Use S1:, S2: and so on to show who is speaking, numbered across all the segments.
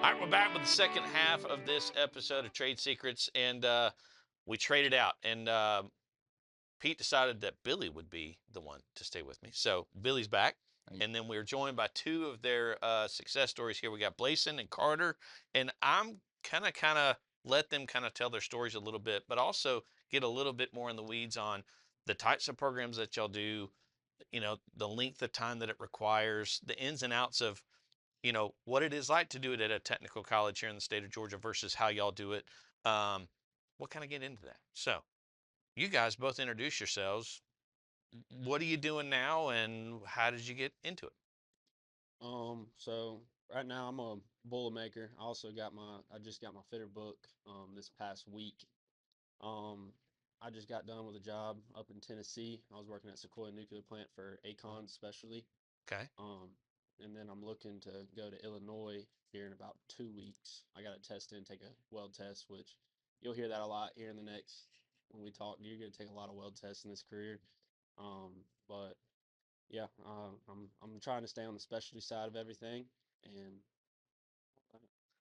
S1: All right, we're back with the second half of this episode of Trade Secrets, and we traded out. And Pete decided that Billy would be the one to stay with me. So Billy's back, and then we're joined by two of their success stories here. We got Blayson and Carter, and I'm kind of let them kind of tell their stories a little bit, but also get a little bit more in the weeds on the types of programs that y'all do, the length of time that it requires, the ins and outs of what it is like to do it at a technical college here in the state of Georgia versus how y'all do it. Um, we'll kind of get into that. So, you guys both introduce yourselves. What are you doing now, and how did you get into it?
S2: So right now I'm a Boilermaker. I just got my fitter book this past week. Um I just got done with a job up in Tennessee. I was working at Sequoia Nuclear Plant for Acon especially.
S1: Okay.
S2: Um and then I'm looking to go to Illinois here in about 2 weeks. I got to test in, take a weld test, which you'll hear that a lot here in the next when we talk. You're gonna take a lot of weld tests in this career. But yeah, I'm trying to stay on the specialty side of everything, and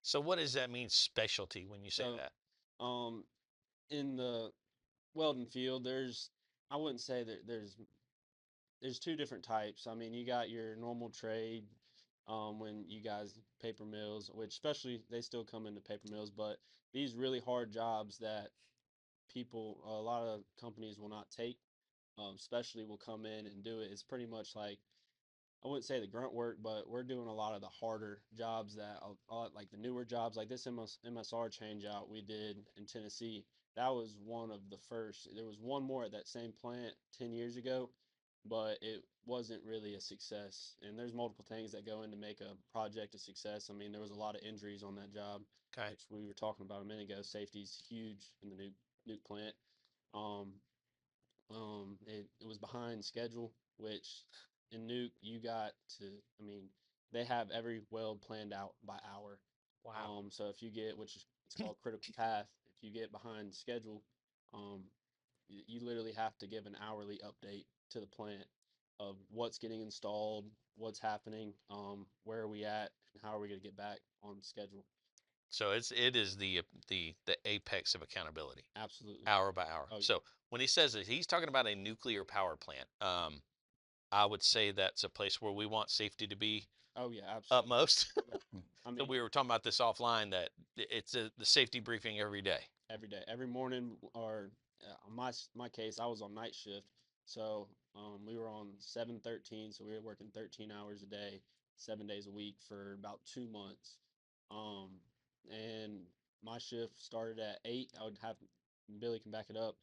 S1: So, what does that mean, specialty, when you say
S2: so
S1: that?
S2: um, in the welding field, I wouldn't say that there's two different types. I mean, you got your normal trade, when you guys paper mills, which especially they still come into paper mills, but these really hard jobs that a lot of companies will not take, especially will come in and do it. It's pretty much like I wouldn't say the grunt work, but we're doing a lot of the harder jobs like the newer jobs, like this MSR change out we did in Tennessee. That was one of the first. There was one more at that same plant 10 years ago, but it wasn't really a success. And there's multiple things that go in to make a project a success. I mean, there was a lot of injuries on that job,
S1: Okay.
S2: which we were talking about a minute ago. Safety's huge in the nuke plant. Um, it was behind schedule, which in Nuke you got to. I mean, they have every weld planned out by hour.
S1: Wow.
S2: So if you get, which is it's called critical path, if you get behind schedule, um, you literally have to give an hourly update to the plant of what's getting installed, what's happening, where are we at, and how are we going to get back on schedule.
S1: So it is the apex of accountability,
S2: Absolutely.
S1: hour by hour.
S2: Oh yeah.
S1: So when he says it, he's talking about a nuclear power plant. I would say that's a place where we want safety to be
S2: Oh yeah. Absolutely.
S1: utmost.
S2: Yeah. I
S1: So
S2: mean,
S1: we were talking about this offline, that it's the safety briefing every day.
S2: every day, every morning, or on my case, I was on night shift, so we were on 7/13, so we were working 13 hours a day, 7 days a week for about 2 months, um, and my shift started at 8. I would have Billy can back it up.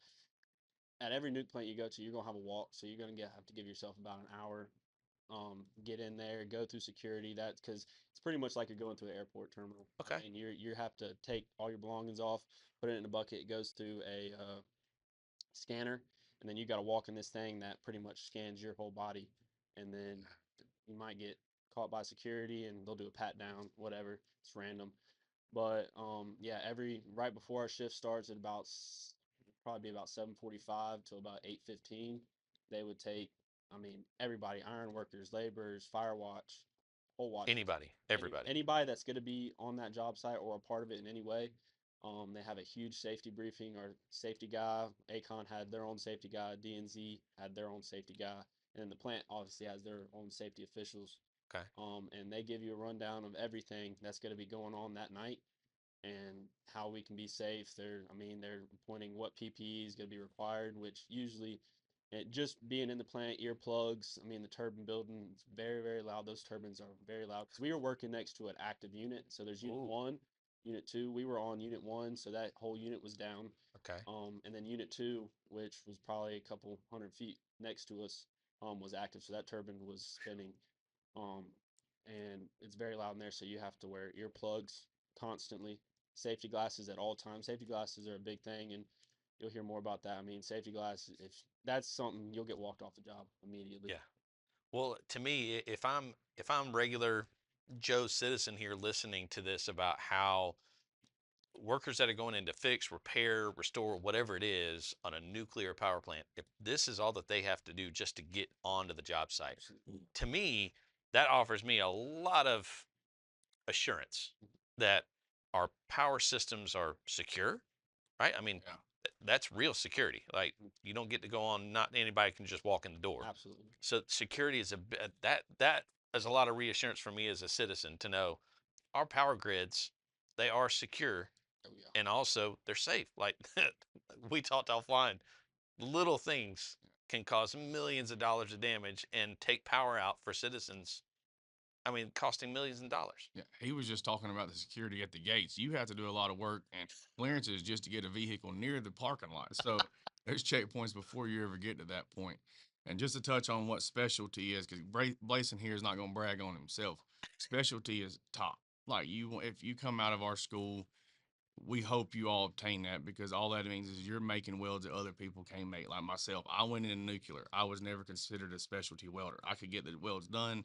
S2: At every nuke plant you go to, you're gonna have a walk, so you're gonna have to give yourself about an hour, get in there, go through security. That's because it's pretty much like you're going through an airport terminal. I
S1: Okay.
S2: mean, you have to take all your belongings off, put it in a bucket. It goes through a scanner, and then you got to walk in this thing that pretty much scans your whole body, and then you might get caught by security, and they'll do a pat down, whatever. It's random, but yeah, every right before our shift starts at about probably about 7:45 till about 8:15, they would take. I mean, everybody, iron workers, laborers, fire watch, hole watchers,
S1: Anybody, everybody.
S2: anybody that's going to be on that job site or a part of it in any way. They have a huge safety briefing. Our safety guy, Acon had their own safety guy, DNZ had their own safety guy, and then the plant obviously has their own safety officials.
S1: Okay.
S2: And they give you a rundown of everything that's going to be going on that night and how we can be safe. I mean, they're pointing what PPE is going to be required, which usually, just being in the plant, earplugs. I mean, the turbine building is very, very loud. Those turbines are very loud because we were working next to an active unit. So there's unit
S1: Ooh.
S2: one, unit two. We were on unit one, so that whole unit was down.
S1: Okay.
S2: And then unit two, which was probably a couple 100 feet next to us, was active. So that turbine was spinning. Um, and it's very loud in there, so you have to wear earplugs constantly, safety glasses at all times. Safety glasses are a big thing, and you'll hear more about that. I mean, safety glasses, if that's something, you'll get walked off the job immediately.
S1: Yeah. Well, to me, if I'm regular Joe citizen here listening to this about how workers that are going in to fix, repair, restore, whatever it is on a nuclear power plant, if this is all that they have to do just to get onto the job site,
S2: Absolutely.
S1: to me, that offers me a lot of assurance. that our power systems are secure, right? I mean,
S3: Yeah.
S1: that's real security. Like you don't get to go on. Not anybody can just walk in the door.
S2: Absolutely.
S1: So security is that is a lot of reassurance for me as a citizen to know our power grids, they are secure,
S2: Oh yeah.
S1: and also they're safe. Like we talked offline, little things can cause millions of dollars of damage and take power out for citizens. I mean, costing millions of dollars.
S3: Yeah, he was just talking about the security at the gates. You have to do a lot of work and clearances just to get a vehicle near the parking lot. So there's checkpoints before you ever get to that point. And just to touch on what specialty is, because Blayson here is not going to brag on himself. Specialty is top. Like you, if you come out of our school, we hope you all obtain that because all that means is you're making welds that other people can't make. Like myself, I went into nuclear. I was never considered a specialty welder. I could get the welds done.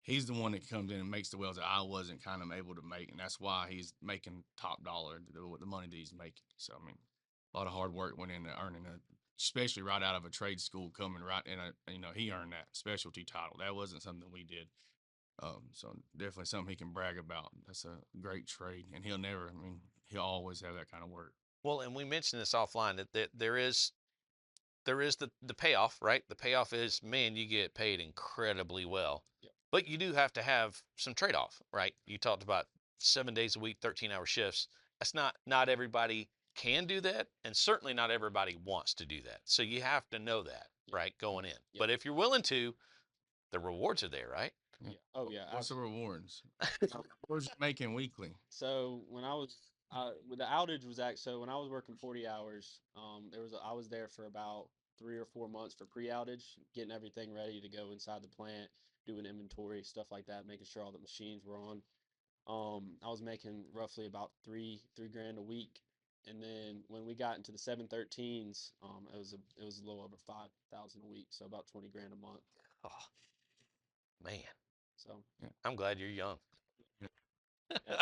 S3: He's the one that comes in and makes the welds that I wasn't kind of able to make, and that's why he's making top dollar the money that he's making. So I mean, a lot of hard work went into earning a, especially right out of a trade school, coming right in a, he earned that specialty title. That wasn't something we did. So definitely something he can brag about. That's a great trade, and he'll never. I mean, he'll always have that kind of work.
S1: Well, and we mentioned this offline that there is the payoff, right? The payoff is, man, you get paid incredibly well.
S2: Yeah.
S1: But you do have to have some trade-off, right? You talked about 7 days a week, 13-hour shifts. That's not everybody can do that, and certainly not everybody wants to do that. So you have to know that,
S2: Yeah.
S1: right, going in.
S2: Yeah.
S1: But if you're willing to, the rewards are there, right?
S2: Yeah. Oh yeah.
S3: What's the rewards? What was you making weekly?
S2: So when I was with the outage was so when I was working 40 hours, I was there for about 3 or 4 months for pre-outage, getting everything ready to go inside the plant, doing inventory, stuff like that, making sure all the machines were on. I was making roughly about three grand a week, and then when we got into the 713s, it was a little over 5,000 a week, so about 20 grand a month.
S1: Oh, man,
S2: So
S3: Yeah.
S1: I'm glad you're young.
S3: Yeah.
S2: yeah,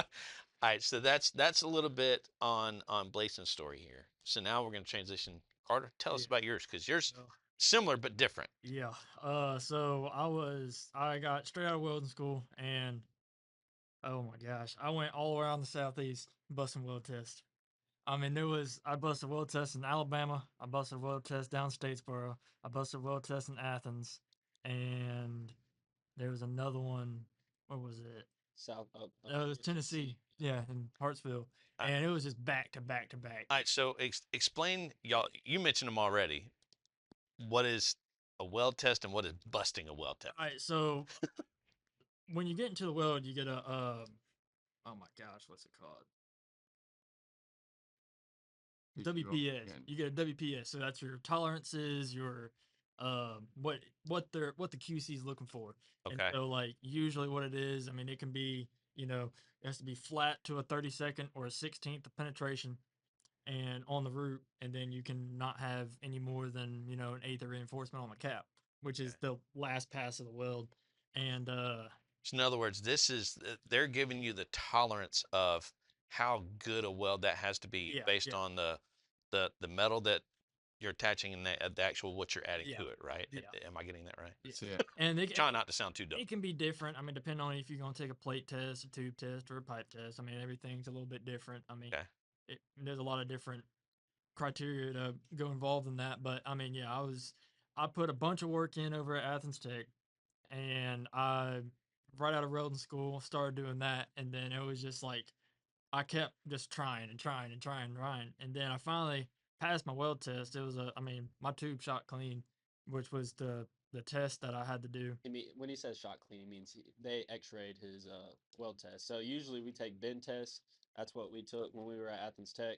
S1: All right, so that's a little bit on Blayson's story here. So now we're going to transition. Carter, tell us
S4: Yeah.
S1: about yours because yours
S4: Well,
S1: similar but different.
S4: yeah. So I got straight out of welding school, and oh my gosh, I went all around the southeast busting weld tests. I mean, I busted weld tests in Alabama. I busted weld tests down Statesboro. I busted weld tests in Athens, and there was another one. What was it?
S2: south up
S4: It was
S2: near Tennessee.
S4: Tennessee. Yeah, in Hartsville,
S1: All right,
S4: and it was just back to back to back.
S1: all right, so explain, y'all. You mentioned them already. What is a weld test and what is busting a weld test?
S4: All right, so when you get into the weld, you get a oh my gosh, what's it called? WPS. You get a WPS, so that's your tolerances, your what the QC is looking for. And
S1: Okay,
S4: so like usually what it is, I mean it can be, it has to be flat to a 32nd or a 16th of penetration and on the root, and then you can not have any more than, an eighth of reinforcement on the cap, which
S1: okay.
S4: is the last pass of the weld. And
S1: So in other words, this is they're giving you the tolerance of how good a weld that has to be
S4: yeah,
S1: based
S4: yeah,
S1: on the metal that you're attaching and the actual what you're adding
S4: yeah,
S1: to it, right?
S4: yeah,
S1: Am I getting that right?
S4: yeah.
S3: That's it.
S4: And
S1: Try not to sound too dumb.
S4: it can be different. I mean, depending on if you're going to take a plate test, a tube test, or a pipe test. I mean, everything's a little bit different. I mean,
S1: Okay.
S4: there's a lot of different criteria to go involved in that. But I mean, yeah, I put a bunch of work in over at Athens Tech, and I right out of welding school started doing that, and then it was just like I kept just trying and trying and trying and trying, and then I finally passed my weld test. It was I mean, my tube shot clean, which was the test that I had to do.
S2: I mean, when he says shot clean, he means they X-rayed his weld test. So usually we take bend tests. That's what we took when we were at Athens Tech,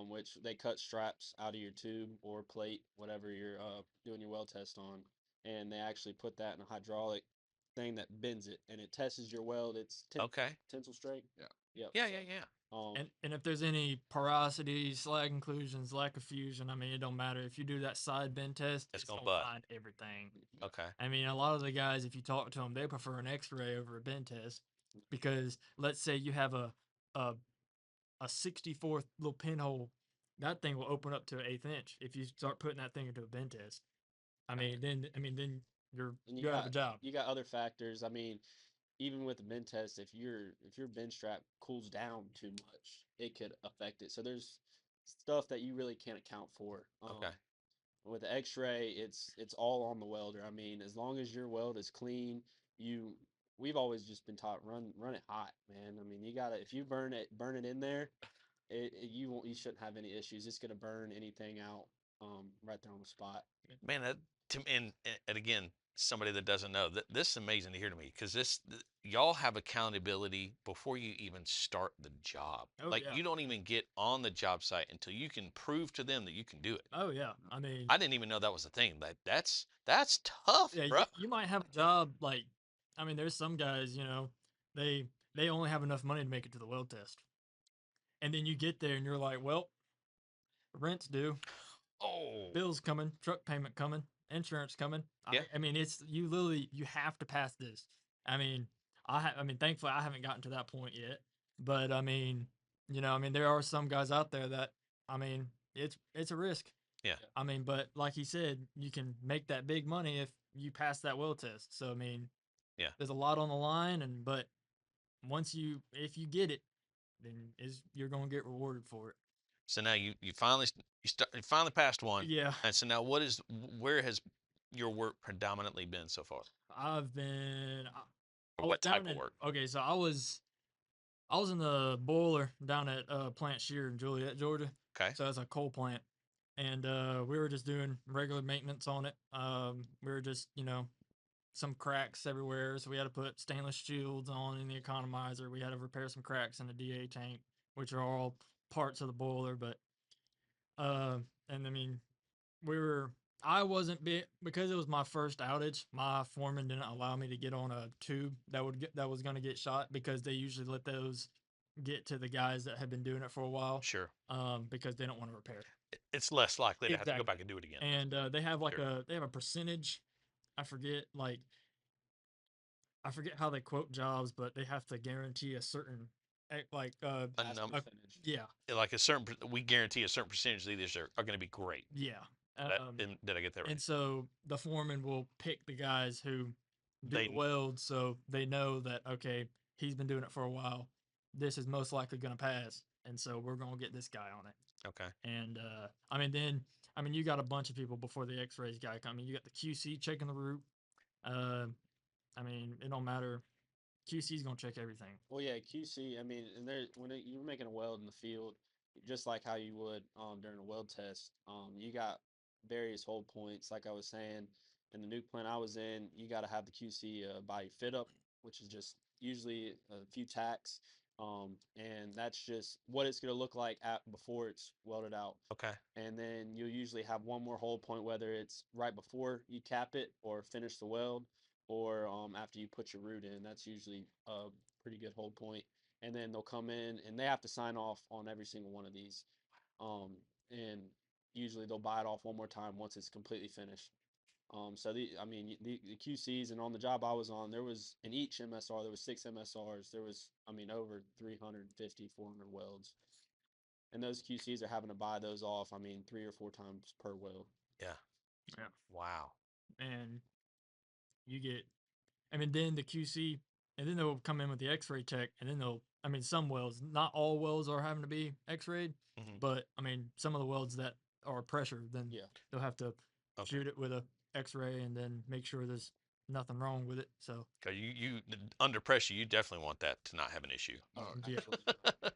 S2: which they cut straps out of your tube or plate, whatever you're doing your weld test on, and they actually put that in a hydraulic thing that bends it, and it tests your weld. It's
S1: Okay.
S2: tensile strength.
S3: Yeah.
S2: Yep.
S1: Yeah,
S2: So,
S1: yeah, yeah.
S4: And if there's any porosity, slag inclusions, lack of fusion, I mean, it don't matter. If you do that side bend test,
S1: It's
S4: it's
S1: gonna
S4: gonna
S1: butt.
S4: find everything.
S1: Okay.
S4: I mean, a lot of the guys, if you talk to them, they prefer an X-ray over a bend test because let's say you have a a 64th little pinhole, that thing will open up to an eighth inch if you start putting that thing into a bend test. I mean, then you're
S2: and
S4: you out of a job.
S2: you got other factors. I mean, even with the bend test, if your bend strap cools down too much, it could affect it. So there's stuff that you really can't account for.
S1: Okay.
S2: With the X-ray, it's all on the welder. I mean, as long as your weld is clean, you we've always just been taught run it hot, man. I mean, you gotta if you burn it in there, you shouldn't have any issues. It's gonna burn anything out right there on the spot.
S1: Man, that and again, somebody that doesn't know this is amazing to hear to me because y'all have accountability before you even start the job.
S4: Oh,
S1: Like
S4: yeah.
S1: you don't even get on the job site until you can prove to them that you can do it.
S4: Oh yeah. I mean,
S1: I didn't even know that was a thing. That's tough,
S4: yeah,
S1: bro.
S4: you might have a job like, I mean, there's some guys, you know, they they only have enough money to make it to the weld test, and then you get there and you're like, well, rent's due,
S1: Oh,
S4: bills coming, truck payment coming, insurance coming.
S1: yeah.
S4: I mean, it's you literally you have to pass this. I mean, I mean, thankfully I haven't gotten to that point yet, but I mean, you know, I mean, there are some guys out there that, I mean, it's a risk.
S1: Yeah.
S4: I mean, but like he said, you can make that big money if you pass that weld test. So I mean,
S1: Yeah.
S4: there's a lot on the line, and but once you if you get it, then is you're gonna get rewarded for it.
S1: So now you finally you finally passed one,
S4: Yeah,
S1: and so now where has your work predominantly been so far,
S4: I've been.
S1: or
S4: I was
S1: what type
S4: down
S1: of
S4: in
S1: work?
S4: okay, so I was in the boiler down at Plant Shear in Juliet, Georgia.
S1: Okay.
S4: So that's a coal plant, and we were just doing regular maintenance on it. We were just some cracks everywhere, so we had to put stainless shields on in the economizer. We had to repair some cracks in the DA tank, which are all parts of the boiler. But and I mean, we were. I wasn't bit because it was my first outage. My foreman didn't allow me to get on a tube that was going to get shot because they usually let those get to the guys that have been doing it for a while.
S1: Sure.
S4: Because they don't want to repair.
S1: It's less likely to have to go
S4: Exactly.
S1: back and do it again.
S4: And they have like
S1: Sure.
S4: they have a percentage. I forget I forget how they quote jobs, but they have to guarantee a certain like
S1: A
S2: Pass
S1: num-
S2: percentage.
S4: yeah,
S1: like a certain we guarantee a certain percentage of these are going to be great.
S4: yeah.
S1: Did I get that right?
S4: And so the foreman will pick the guys who do
S1: They-
S4: the weld, so they know that okay, he's been doing it for a while. This is most likely going to pass, and so we're going to get this guy on it.
S1: Okay.
S4: And I mean, then I mean, you got a bunch of people before the X-rays guy come. I mean, you got the QC checking the root. I mean, it don't matter. QC's gonna check everything.
S2: Well, yeah, QC. I mean, and there you're making a weld in the field, just like how you would during a weld test. You got various hold points, like I was saying. In the nuke plant I was in, you got to have the QC body fit up, which is just usually a few tacks, and that's just what it's going to look like before it's welded out.
S1: Okay.
S2: And then you'll usually have one more hold point, whether it's right before you cap it or finish the weld, or after you put your root in. That's usually a pretty good hold point. And then they'll come in and they have to sign off on every single one of these. And usually they'll buy it off one more time once it's completely finished. So I mean, the QCs and on the job I was on, there was in each MSR there was 6 MSRs. There was, I mean, over 350, 400 welds, and those QCs are having to buy those off. I mean, 3 or 4 times per weld.
S1: Yeah.
S4: Yeah.
S1: Wow.
S4: And you get, I mean, then the QC, and then they'll come in with the X-ray tech, and then they'll, I mean, some welds, not all welds are having to be X-rayed, but I mean, some of the welds that are pressure, then
S2: Yeah.
S4: they'll have to
S1: Okay.
S4: shoot it with a X-ray and then make sure there's nothing wrong with it. So
S1: Cause you under pressure, you definitely want that to not have an issue.
S2: Oh,
S4: Yeah.
S2: absolutely.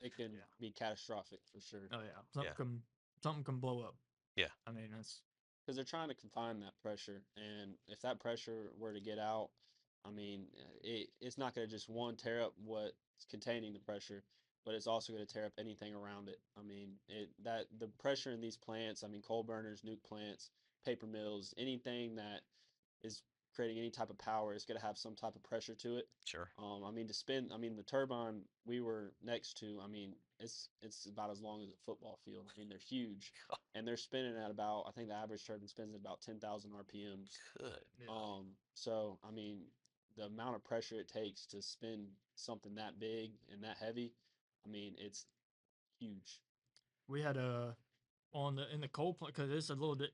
S2: It can
S4: Yeah.
S2: be catastrophic for sure.
S4: oh yeah, something
S1: Yeah.
S4: can something can blow up.
S1: Yeah.
S4: I mean that's
S2: Because they're trying to confine that pressure, and if that pressure were to get out, I mean, it's not going to just tear up what's containing the pressure, but it's also going to tear up anything around it. I mean, the pressure in these plants, I mean, coal burners, nuke plants, paper mills, anything that is creating any type of power is going to have some type of pressure to it.
S1: Sure.
S2: I mean, to spin, I mean, the turbine we were next to, I mean, it's about as long as a football field. I mean, they're huge, and they're spinning at about, I think the average turbine spins at about 10,000 RPMs.
S1: Good.
S4: yeah.
S2: So I mean, the amount of pressure it takes to spin something that big and that heavy, I mean, it's huge.
S4: We had a on the in the coal plant because it's a little bit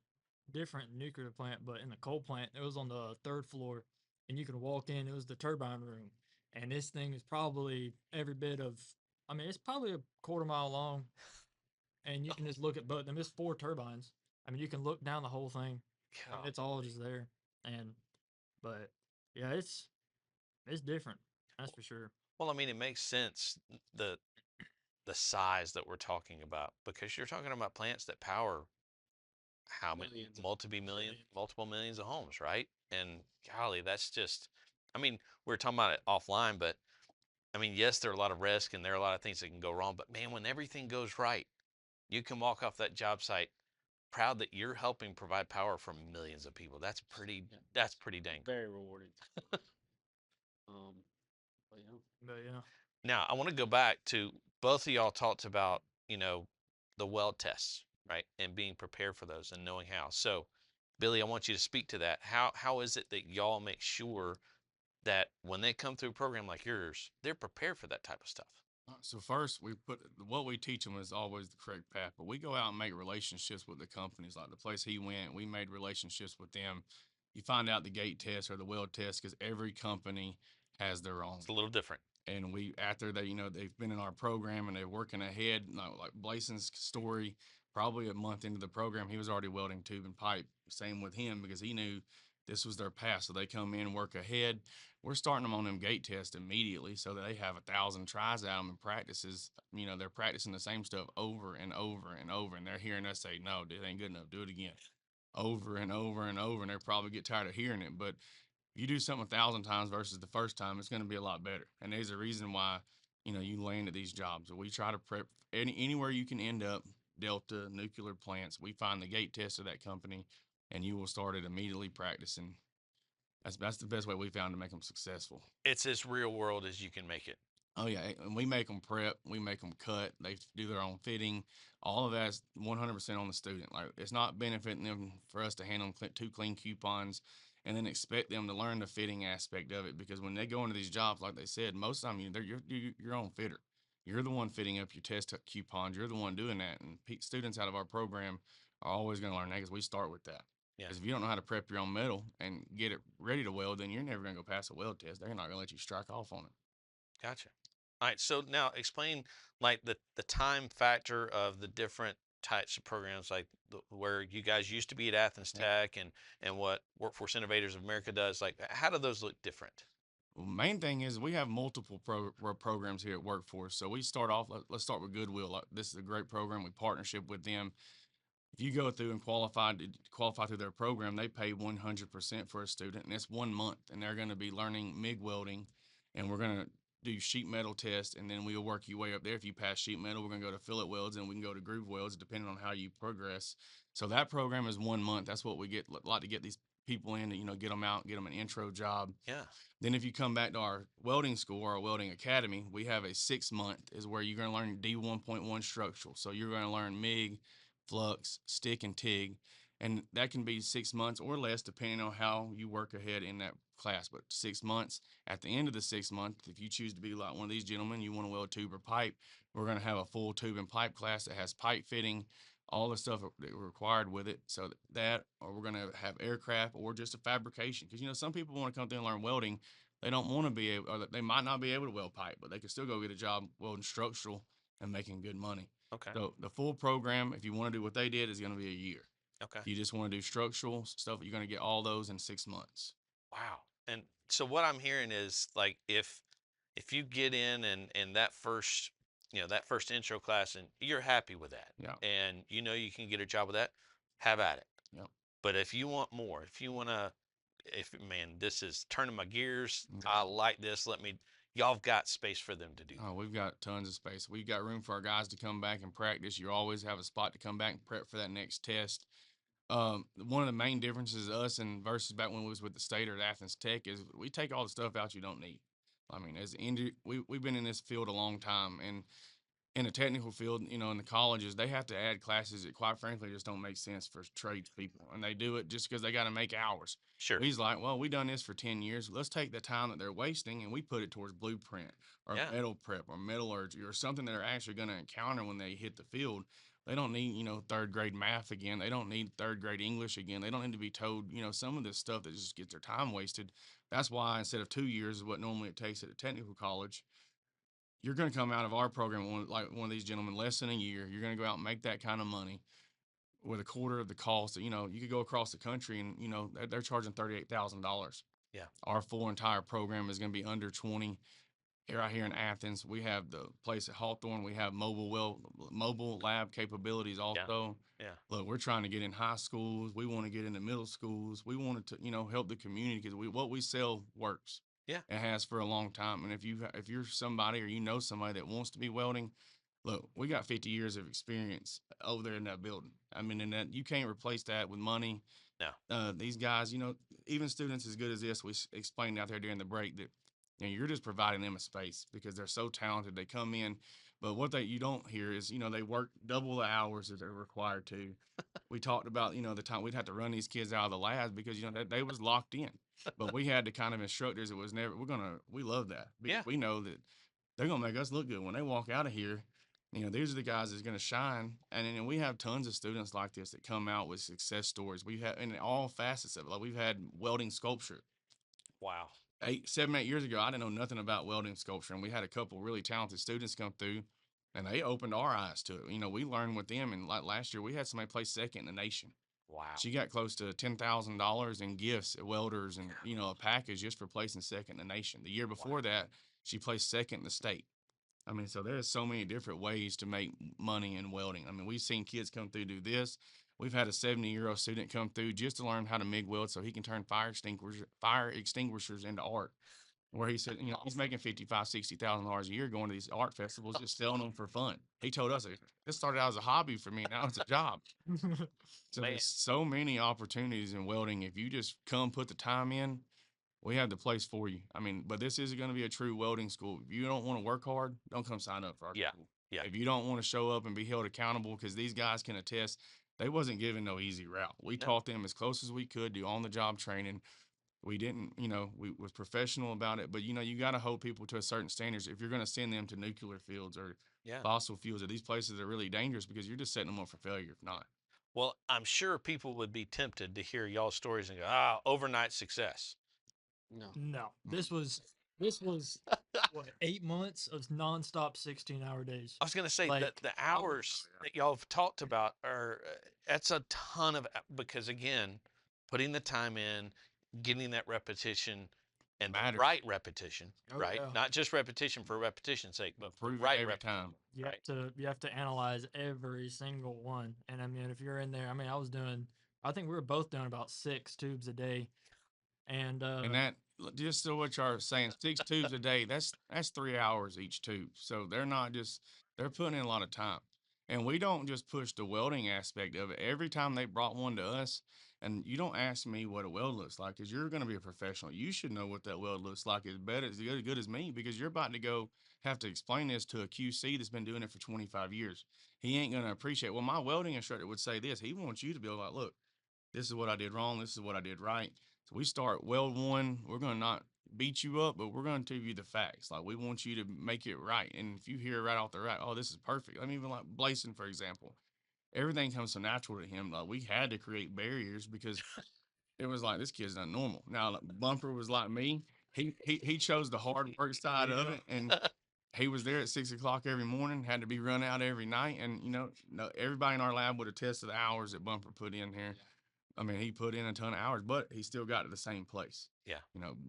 S4: different nuclear plant, but in the coal plant it was on the third floor, and you could walk in. It was the turbine room, and this thing is probably every bit of, I mean, it's probably a quarter mile long, and you can just look at both of them. There's 4 turbines. I mean, you can look down the whole thing, and
S1: God.
S4: it's all just there. And but yeah, it's different. That's for sure.
S1: Well, I mean, it makes sense the size that we're talking about because you're talking about plants that power how many
S2: Millions of
S1: multiple millions of homes, right? And golly, that's just, I mean, we were talking about it offline, but I mean, yes, there are a lot of risk and there are a lot of things that can go wrong, but man, when everything goes right, you can walk off that job site proud that you're helping provide power for millions of people.
S2: yeah,
S1: That's pretty dang cool.
S2: very rewarding. Um, but yeah,
S4: But yeah,
S1: Now, I want to go back to both of y'all talked about, the weld tests, right? And being prepared for those and knowing how. So, Billy, I want you to speak to that. How is it that y'all make sure that when they come through a program like yours, they're prepared for that type of stuff?
S3: So first, we put what we teach them is always the correct path, but we go out and make relationships with the companies. Like the place he went, we made relationships with them. You find out the gate test or the weld test because every company has their own.
S1: It's a little different.
S3: And we after they they've been in our program and they're working ahead, like Blayson's story, probably a month into the program he was already welding tube and pipe. Same with him because he knew this was their path, so they come in, work ahead. We're starting them on them gate tests immediately so that they have 1,000 tries at them and practices. They're practicing the same stuff over and over and over, and they're hearing us say, no, it ain't good enough, do it again, over and over and over, and they probably get tired of hearing it. But if you do something 1,000 times versus the first time, it's going to be a lot better. And there's a reason why, you land at these jobs. We try to prep anywhere you can end up, Delta, nuclear plants. We find the gate test of that company, and you will start it immediately practicing. That's the best way we found to make them successful.
S1: It's as real world as you can make it.
S3: Oh yeah, and we make them prep, we make them cut. They do their own fitting. All of that's 100% on the student. Like it's not benefiting them for us to hand them two clean coupons and then expect them to learn the fitting aspect of it. Because when they go into these jobs, like they said, most of the time you're your own fitter. You're the one fitting up your test coupons. You're the one doing that. And students out of our program are always going to learn that because we start with that.
S1: Yeah.
S3: Because if you don't know how to prep your own metal and get it ready to weld, then you're never going to go pass a weld test. They're not going to let you strike off on it.
S1: Gotcha. All right. So now explain like the time factor of the different types of programs, like where you guys used to be at Athens Tech and what Workforce Innovators of America does. Like, how do those look different?
S3: Well, main thing is we have multiple programs here at Workforce. So we start off. Let's start with Goodwill. This is a great program. We partnership with them. If you go through and qualify through their program, they pay 100% for a student, and it's 1 month, and they're going to be learning MIG welding, and we're going to do sheet metal tests, and then we'll work your way up there. If you pass sheet metal, we're going to go to fillet welds, and we can go to groove welds, depending on how you progress. So that program is 1 month. That's what we like to get these people in, get them out, get them an intro job.
S1: Yeah.
S3: Then if you come back to our welding school or our welding academy, we have a 6 month is where you're going to learn D1.1 structural. So you're going to learn MIG, flux, stick, and TIG. And that can be 6 months or less depending on how you work ahead in that class. But 6 months, at the end of the 6 months, if you choose to be like one of these gentlemen, you want to weld tube or pipe, we're going to have a full tube and pipe class that has pipe fitting, all the stuff that required with it. So that, or we're going to have aircraft or just a fabrication. Because, some people want to come through and learn welding. They don't want to be able, or they might not be able to weld pipe, but they can still go get a job welding structural and making good money.
S1: Okay.
S3: So the full program, if you want to do what they did, is going to be a year.
S1: Okay.
S3: If you just want to do structural stuff, you're going to get all those in 6 months.
S1: Wow. And so what I'm hearing is like if you get in and that first that first intro class and you're happy with that,
S3: Yeah.
S1: and you can get a job with that, have at it.
S3: Yep.
S1: But if you want more, if you want to, if man, this is turning my gears,
S3: Okay.
S1: I like this. Y'all have got space for them to do.
S3: Oh, we've got tons of space. We've got room for our guys to come back and practice. You always have a spot to come back and prep for that next test. One of the main differences us and versus back when we was with the state or at Athens Tech is we take all the stuff out you don't need. I mean, we've been in this field a long time, and in the technical field, in the colleges, they have to add classes that, quite frankly, just don't make sense for tradespeople, and they do it just because they got to make hours.
S1: Sure.
S3: He's like, well, we done this for 10 years. Let's take the time that they're wasting and we put it towards blueprint or
S1: Yeah.
S3: metal prep or metallurgy or something that they're actually going to encounter when they hit the field. They don't need, third grade math again. They don't need third grade English again. They don't need to be told, some of this stuff that just gets their time wasted. That's why instead of 2 years is what normally it takes at a technical college, you're going to come out of our program like one of these gentlemen less than a year. You're going to go out and make that kind of money with a quarter of the cost. You could go across the country and they're charging $38,000.
S1: Yeah.
S3: Our full entire program is going to be under 20. Right here in Athens, we have the place at Hawthorne. We have mobile lab capabilities also.
S1: Yeah.
S3: Look, we're trying to get in high schools. We want to get into middle schools. We wanted to, help the community because what we sell works.
S1: Yeah.
S3: It has for a long time. And if you're somebody or somebody that wants to be welding, look, we got 50 years of experience over there in that building. I mean, and that you can't replace that with money.
S1: No.
S3: These guys, even students as good as this, we explained out there during the break that you're just providing them a space because they're so talented. They come in, but what you don't hear is, they work double the hours that they're required to. We talked about, the time we'd have to run these kids out of the labs because, they was locked in. But we had the kind of instructors that was never, we love that.
S1: Yeah.
S3: We know that they're going to make us look good when they walk out of here. These are the guys that's going to shine. And then we have tons of students like this that come out with success stories. We have in all facets of it. Like we've had welding sculpture.
S1: Wow.
S3: 7, 8 years ago, I didn't know nothing about welding sculpture, and we had a couple really talented students come through, and they opened our eyes to it. We learned with them, and like last year, we had somebody place second in the nation.
S1: Wow.
S3: She got close to $10,000 in gifts at welders and a package just for placing second in the nation. The year before that, she placed second in the state. I mean, so there's so many different ways to make money in welding. I mean, we've seen kids come through do this. We've had a 70-year-old student come through just to learn how to MIG weld so he can turn fire extinguishers into art. Where he said, he's making $55,000-$60,000 a year going to these art festivals, just selling them for fun. He told us this started out as a hobby for me, now it's a job. So
S1: Man.
S3: there's so many opportunities in welding. If you just come put the time in, we have the place for you. I mean, but this is going to be a true welding school. If you don't want to work hard, don't come sign up for our school.
S1: Yeah.
S3: If you don't want to show up and be held accountable, because these guys can attest, they wasn't given no easy route. We taught them as close as we could, do on-the-job training. We didn't, we was professional about it. But, you got to hold people to a certain standards if you're going to send them to nuclear fields or fossil fuels or these places that are really dangerous because you're just setting them up for failure if not.
S1: Well, I'm sure people would be tempted to hear y'all's stories and go, overnight success.
S2: No.
S4: This was what 8 months of nonstop 16-hour days.
S1: I was going to say that the hours that y'all have talked about are that's a ton of because again, putting the time in, getting that repetition and the right repetition, right?
S4: Yeah.
S1: Not just repetition for repetition's sake, but
S3: prove
S1: right
S3: it every time.
S4: You have to analyze every single one. And I mean, if you're in there, I think we were both doing about 6 tubes a day. And
S3: that just so what you're saying, 6 tubes a day, that's 3 hours each tube. So they're putting in a lot of time. And we don't just push the welding aspect of it. Every time they brought one to us, and you don't ask me what a weld looks like, because you're going to be a professional. You should know what that weld looks like as good as me, because you're about to go have to explain this to a QC that's been doing it for 25 years. He ain't going to appreciate. Well, my welding instructor would say this. He wants you to be like, look, this is what I did wrong. This is what I did right. So we start weld one. We're going to not beat you up, but we're going to give you the facts. Like, we want you to make it right. And if you hear right off the right, oh, this is perfect. I mean, even like Blayson, for example, everything comes so natural to him. Like, we had to create barriers because it was like, this kid's not normal. Now, like, Bumper was like me. He chose the hard work side of it. And he was there at 6 o'clock every morning, had to be run out every night. And, everybody in our lab would attest to the hours that Bumper put in here. I mean, he put in a ton of hours, but he still got to the same place.
S1: Yeah.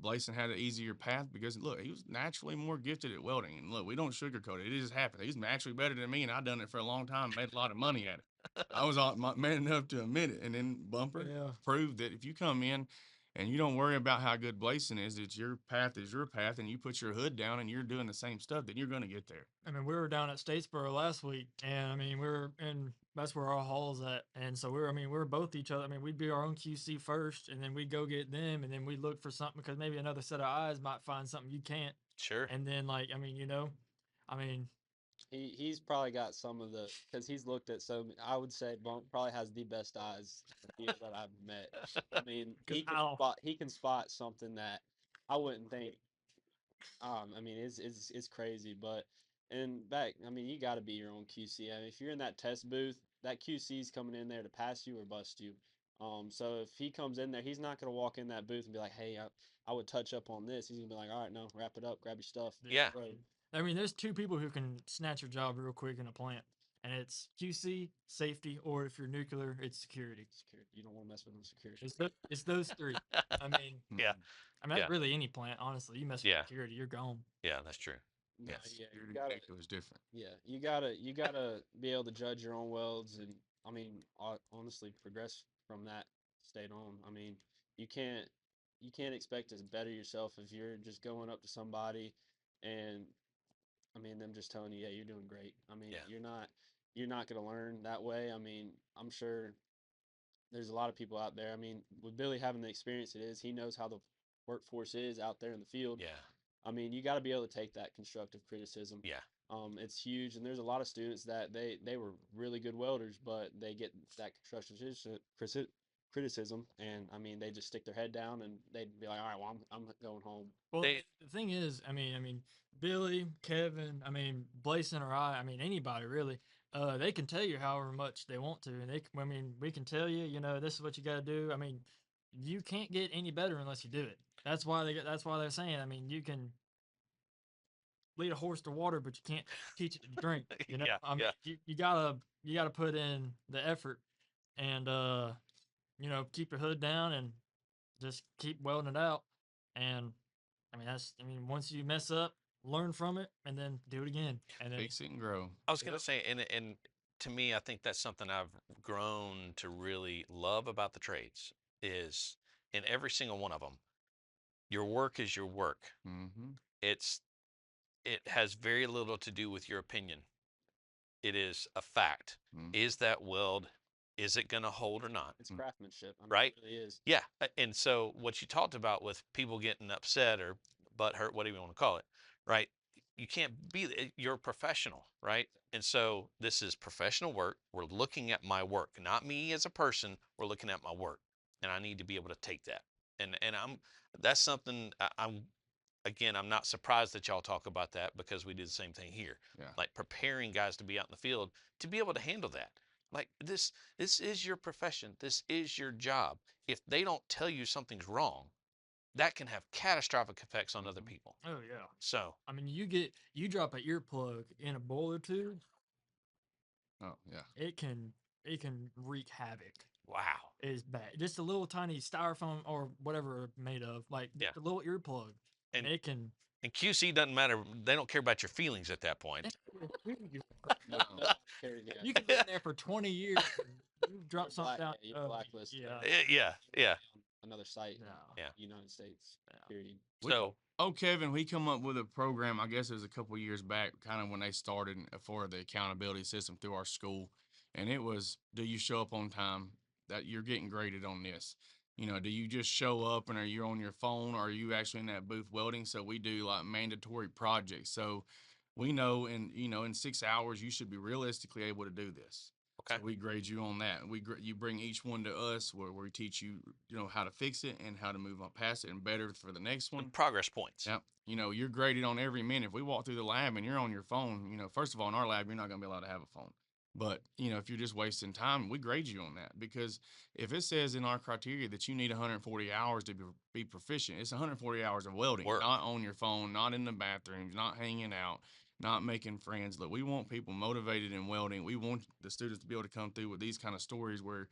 S3: Blayson had an easier path because, look, he was naturally more gifted at welding. And, look, we don't sugarcoat it. It just happened. He's naturally better than me, and I've done it for a long time, made a lot of money at it. I was man enough to admit it. And then Bumper proved that if you come in and you don't worry about how good Blayson is, it's your path is your path, and you put your hood down and you're doing the same stuff, then you're going to get there.
S4: I mean, we were down at Statesboro last week, and I mean, that's where our hall's at. And so we were both each other. I mean, we'd be our own QC first, and then we'd go get them, and then we'd look for something because maybe another set of eyes might find something you can't.
S1: Sure.
S4: And then,
S2: He's probably got some of because he's looked at I would say Bump probably has the best eyes that I've met. I mean, he can spot something that I wouldn't think. I mean, it's crazy, but you got to be your own QC. I mean, if you're in that test booth, that QC's coming in there to pass you or bust you. So if he comes in there, he's not gonna walk in that booth and be like, "Hey, I would touch up on this." He's gonna be like, "All right, no, wrap it up, grab your stuff."
S1: Yeah.
S2: Right.
S4: I mean, there's two people who can snatch your job real quick in a plant, and it's QC, safety, or if you're nuclear, it's security.
S2: Security. You don't want to mess with them security.
S4: It's those three. I mean,
S1: Yeah.
S4: that's
S1: Yeah.
S4: really any plant, honestly. You mess with
S1: Yeah.
S4: security, you're gone.
S1: Yeah, that's true.
S2: No,
S1: Yes.
S2: yeah,
S3: Security
S2: you gotta,
S3: check was different.
S2: yeah, you gotta be able to judge your own welds, and I mean, honestly, progress from that state on. I mean, you can't you can't expect to better yourself if you're just going up to somebody, and I mean, them just telling you, "Yeah, you're doing great." I mean,
S1: Yeah.
S2: you're not gonna learn that way. I mean, I'm sure there's a lot of people out there. I mean, with Billy having the experience it is, he knows how the workforce is out there in the field.
S1: Yeah.
S2: I mean, you got to be able to take that constructive criticism.
S1: Yeah.
S2: It's huge, and there's a lot of students that they were really good welders, but they get that constructive criticism, and I mean, they just stick their head down and they'd be like, "All right, well, I'm going home."
S4: Well,
S1: They-
S4: the thing is, I mean, Billy, Kevin, I mean, Blayson or I mean, anybody really, they can tell you however much they want to, and I mean, we can tell you, this is what you got to do. I mean, you can't get any better unless you do it. That's why that's why they're saying. I mean, you can lead a horse to water, but you can't teach it to drink.
S1: Yeah,
S4: I mean,
S1: yeah.
S4: you gotta put in the effort, and keep your hood down and just keep welding it out. And I mean, once you mess up, learn from it, and then do it again, and then
S3: Fix it and grow.
S1: I was gonna
S4: Yep.
S1: say, and to me, I think that's something I've grown to really love about the trades is in every single one of them, your work is your work.
S3: Mm-hmm.
S1: It's it has very little to do with your opinion. It is a fact.
S3: Mm.
S1: Is that weld? Is it gonna hold or not?
S2: It's craftsmanship. I mean,
S1: Right?
S2: it really is.
S1: Yeah. And so what you talked about with people getting upset or butt hurt, whatever you want to call it, right? You can't be, you're a professional, right? And so this is professional work. We're looking at my work, not me as a person. We're looking at my work, and I need to be able to take that. And that's something I'm not surprised that y'all talk about that because we do the same thing here.
S3: Yeah.
S1: Like preparing guys to be out in the field to be able to handle that. Like this is your profession. This is your job. If they don't tell you something's wrong, that can have catastrophic effects on other people.
S4: oh yeah.
S1: So,
S4: I mean, you drop an earplug in a boiler tube,
S3: Oh yeah.
S4: it can wreak havoc.
S1: wow.
S4: It is bad. Just a little tiny styrofoam or whatever made of, like
S1: Yeah.
S4: a little earplug, and
S1: And
S4: it can.
S1: and QC doesn't matter. They don't care about your feelings at that point.
S3: No.
S2: Yeah.
S4: You can be in there for 20 years. And you drop
S2: You're
S4: something
S2: black-
S4: out.
S2: yeah, you're blacklisted.
S4: Yeah.
S1: Yeah, yeah.
S2: Another site.
S4: No.
S1: Yeah.
S2: United States.
S4: Yeah.
S2: Period.
S1: So,
S3: Oh, Kevin, we come up with a program. I guess it was a couple years back, kind of when they started for the accountability system through our school, and it was, do you show up on time? That you're getting graded on this. Do you just show up and are you on your phone, or are you actually in that booth welding? So we do like mandatory projects. So we know in 6 hours you should be realistically able to do this.
S1: okay.
S3: So we grade you on that. You bring each one to us where we teach you how to fix it and how to move on past it and better for the next one.
S1: Progress points.
S3: Yep. You're graded on every minute. If we walk through the lab and you're on your phone, first of all, in our lab, you're not going to be allowed to have a phone. But, if you're just wasting time, we grade you on that, because if it says in our criteria that you need 140 hours to be proficient, it's 140 hours of welding,
S1: Work.
S3: not on your phone, not in the bathrooms, not hanging out, not making friends. Look, we want people motivated in welding. We want the students to be able to come through with these kind of stories where,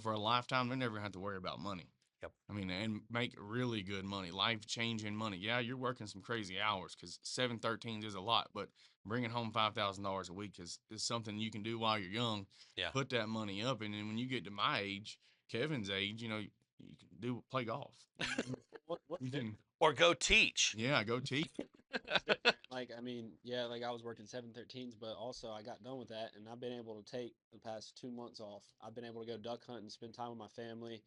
S3: for a lifetime, they're never going to have to worry about money.
S1: Yep.
S3: I mean, and make really good money, life-changing money. Yeah, you're working some crazy hours because 713s is a lot, but bringing home $5,000 a week is something you can do while you're young.
S1: Yeah.
S3: Put that money up, and then when you get to my age, Kevin's age, you can play golf.
S2: What's
S3: You can,
S1: Or go teach.
S3: yeah, go teach.
S2: Like, I mean, yeah, like I was working 713s, but also I got done with that, and I've been able to take the past 2 months off. I've been able to go duck hunting, spend time with my family,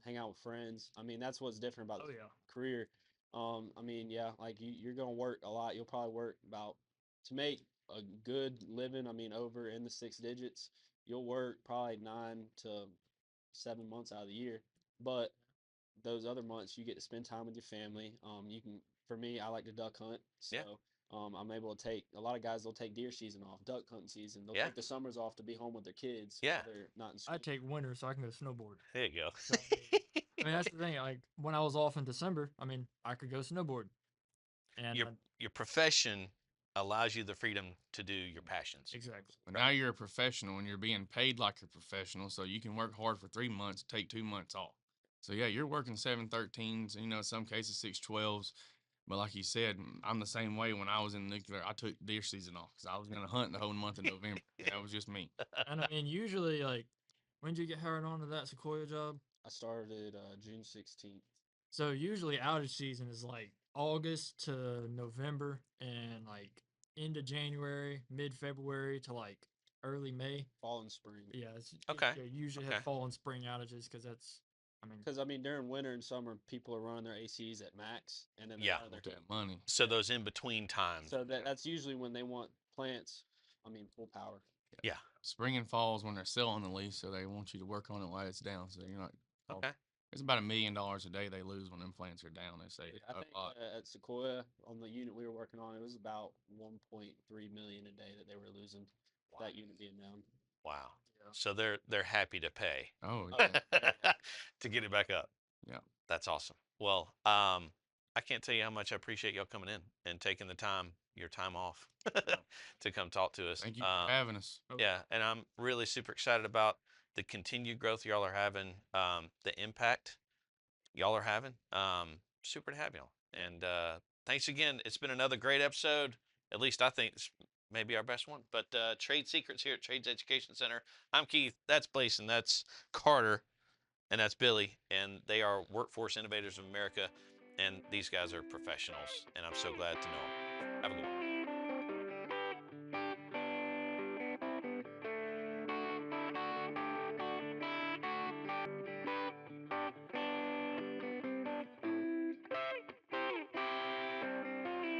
S2: hang out with friends. I mean, that's what's different about
S4: Oh
S2: the
S4: yeah.
S2: career. I mean, yeah, like you're gonna work a lot. You'll probably work about to make a good living. I mean, over in the six digits, you'll work probably 9 to 7 months out of the year, but those other months you get to spend time with your family. You can, for me, I like to duck hunt, so
S1: Yeah.
S2: I'm able to take a lot of guys. They'll take deer season off, duck hunting season. They'll
S1: Yeah.
S2: take the summers off to be home with their kids.
S1: Yeah.
S2: while they're not in school.
S4: I take winter so I can go snowboard.
S1: There you go.
S4: So, I mean, that's the thing. Like when I was off in December, I mean, I could go snowboard, and
S1: Your profession allows you the freedom to do your passions.
S4: exactly.
S3: But now you're a professional and you're being paid like a professional, so you can work hard for 3 months, take 2 months off. So yeah, you're working 713s, you know, in some cases 612s. But like you said, I'm the same way. When I was in nuclear, I took deer season off because I was going to hunt the whole month of November. That was just me.
S4: And I mean, usually, like, when did you get hired onto that Sequoia job?
S2: I started June 16th.
S4: So usually outage season is like August to November and like into January, mid February to like early May.
S2: Fall and spring.
S4: Yeah,
S1: Okay.
S4: Yeah, usually
S1: Okay.
S4: have fall and spring outages because that's, I mean,
S2: Because I mean, during winter and summer, people are running their ACs at max, and then they're
S1: Yeah.
S2: out of
S3: With
S2: their
S3: that money.
S1: So those in between times.
S2: So that's usually when they want plants. I mean, full power.
S1: Yeah.
S3: Spring and fall is when they're selling the lease, so they want you to work on it while it's down. So you're not.
S1: Okay.
S3: It's about $1 million a day they lose when them plants are down. They say
S2: I
S3: a
S2: think
S3: lot.
S2: at Sequoia on the unit we were working on, it was about 1.3 million a day that they were losing. That unit being down.
S1: Wow.
S4: Yeah.
S1: So they're happy to pay
S3: Oh,
S2: Oh,
S3: yeah.
S1: to get it back up.
S3: Yeah.
S1: That's awesome. Well, I can't tell you how much I appreciate y'all coming in and taking the time, your time off, to come talk to us.
S3: Thank you for having us.
S1: Yeah, and I'm really super excited about the continued growth y'all are having, the impact y'all are having. Super to have y'all. And thanks again. It's been another great episode. At least I think it's maybe our best one. But Trade Secrets here at Trades Education Center. I'm Keith. That's Blayson. That's Carter. And that's Billy. And they are Workforce Innovators of America. And these guys are professionals. And I'm so glad to know them. Have a good one.